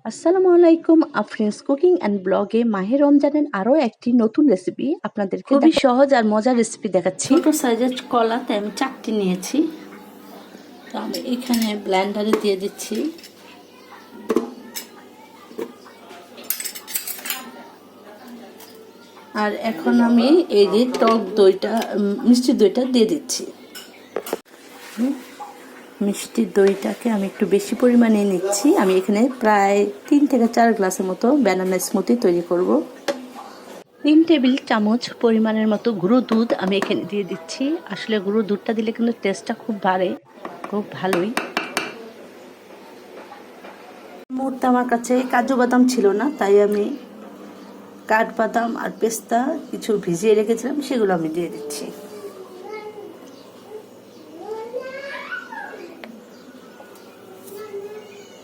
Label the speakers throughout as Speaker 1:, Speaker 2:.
Speaker 1: আসসালামু আলাইকুম। Afrins cooking and ব্লগে মাহে রমজানের আরও একটি নতুন রেসিপি আপনাদেরকে খুবই সহজ আর মজার রেসিপি দেখাচ্ছি।
Speaker 2: ছোট সাইজের কলাতে আমি 4টি নিয়েছি, তো আমি এখানে ব্লেন্ডারে দিয়ে দিচ্ছি। আর এখন আমি এই যে টক দইটা, মিষ্টি দইটা দিয়ে দিচ্ছি।
Speaker 1: মিষ্টি দইটাকে আমি একটু বেশি পরিমাণে নিচ্ছি। আমি এখানে প্রায় 3 থেকে 4 গ্লাসের মতো ব্যানানা স্মুদি তৈরি করব। 3 টেবিল চামচ পরিমাণের মতো গুঁড়ো দুধ আমি এখানে দিয়ে দিচ্ছি। আসলে গুঁড়ো দুধটা দিলে কিন্তু টেস্টটা খুব বাড়ে, খুব ভালোই। মুহূর্তে আমার কাছে কাজু বাদাম ছিল না, তাই আমি কাঠবাদাম আর পেস্তা কিছু ভিজিয়ে রেখেছিলাম, সেগুলো আমি দিয়ে দিচ্ছি।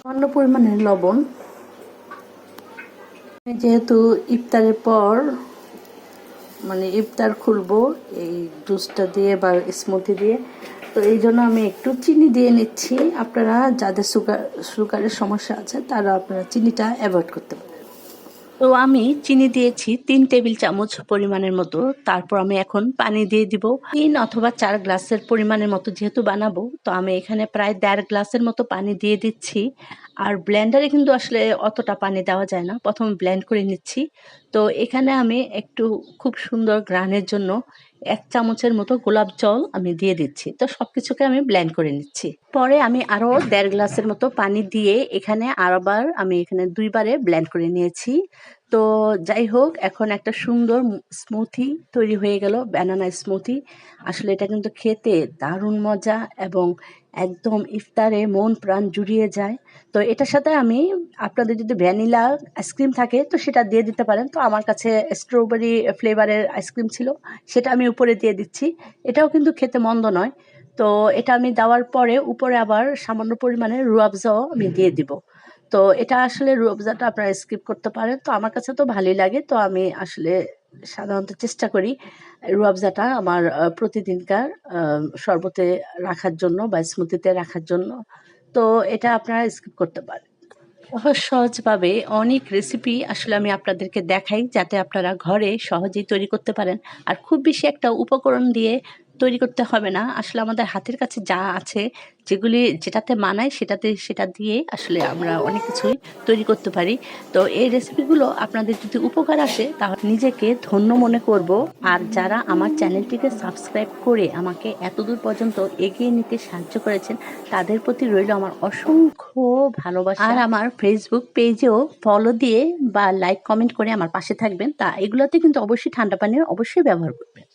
Speaker 1: সামান্য পরিমাণের লবণ। যেহেতু ইফতারের পর ইফতার খুলবো এই জুসটা দিয়ে বা স্মুদি দিয়ে, তো এই জন্য আমি একটু চিনি দিয়ে নিচ্ছি। আপনারা যাদের সুগারের সমস্যা আছে তারা আপনারা চিনিটা অ্যাভয়েড করতে পারেন। তো আমি চিনি দিয়েছি 3 টেবিল চামচ পরিমাণের মতো। তারপর আমি এখন পানি দিয়ে দিব 3 অথবা 4 গ্লাসের পরিমাণের মতো, যেহেতু বানাবো তো আমি এখানে প্রায় 1.5 গ্লাসের মতো পানি দিয়ে দিচ্ছি। আর ব্লেন্ডারে কিন্তু আসলে অতটা পানি দেওয়া যায় না, প্রথমে ব্লেন্ড করে নিচ্ছি। তো এখানে আমি একটু খুব সুন্দর গ্রানের জন্য 1 চামচের মতো গোলাপ জল আমি দিয়ে দিচ্ছি। তো সবকিছুকে আমি ব্লেন্ড করে নিচ্ছি। পরে আমি আরও 1.5 গ্লাসের মতো পানি দিয়ে এখানে আরবার আমি এখানে 2 বারে ব্লেন্ড করে নিয়েছি। তো যাই হোক, এখন একটা সুন্দর স্মুথি তৈরি হয়ে গেল, ব্যানানা স্মুথি। আসলে এটা কিন্তু খেতে দারুণ মজা এবং একদম ইফতারে মন প্রাণ জুড়িয়ে যায়। তো এটার সাথে আমি আপনাদের যদি ভ্যানিলা আইসক্রিম থাকে তো সেটা দিয়ে দিতে পারেন। তো আমার কাছে স্ট্রবেরি ফ্লেভারের আইসক্রিম ছিল, সেটা আমি উপরে দিয়ে দিচ্ছি। এটাও কিন্তু খেতে মন্দ নয়। তো এটা আমি দেওয়ার পরে উপরে আবার সামান্য পরিমাণে রুয়াবজাও আমি দিয়ে দিব। তো এটা আসলে রুয়াবজাটা আপনারা স্কিপ করতে পারেন। তো আমার কাছে তো ভালোই লাগে, তো আমি আসলে সাধারণত চেষ্টা করি রুয়াবজাটা আমার প্রতিদিনকার শরবতে রাখার জন্য বা স্মুদিতে রাখার জন্য। তো এটা আপনারা স্কিপ করতে পারেন। সহজভাবে অনেক রেসিপি আসলে আমি আপনাদেরকে দেখাই, যাতে আপনারা ঘরে সহজেই তৈরি করতে পারেন। আর খুব বেশি একটা উপকরণ দিয়ে তৈরি করতে হবে না। আসলে আমাদের হাতের কাছে যা আছে, যেটাতে মানায় সেটা দিয়ে আসলে আমরা অনেক কিছুই তৈরি করতে পারি। তো এই রেসিপিগুলো আপনাদের যদি উপকার আসে তাহলে নিজেকে ধন্য মনে করব। আর যারা আমার চ্যানেলটিকে সাবস্ক্রাইব করে আমাকে এতদূর পর্যন্ত এগিয়ে নিতে সাহায্য করেছেন, তাদের প্রতি রইল আমার অসংখ্য ভালোবাসা। আর আমার ফেসবুক পেজেও ফলো দিয়ে বা লাইক কমেন্ট করে আমার পাশে থাকবেন। তা এগুলোতে কিন্তু অবশ্যই ঠান্ডা পানীয় অবশ্যই ব্যবহার করবেন।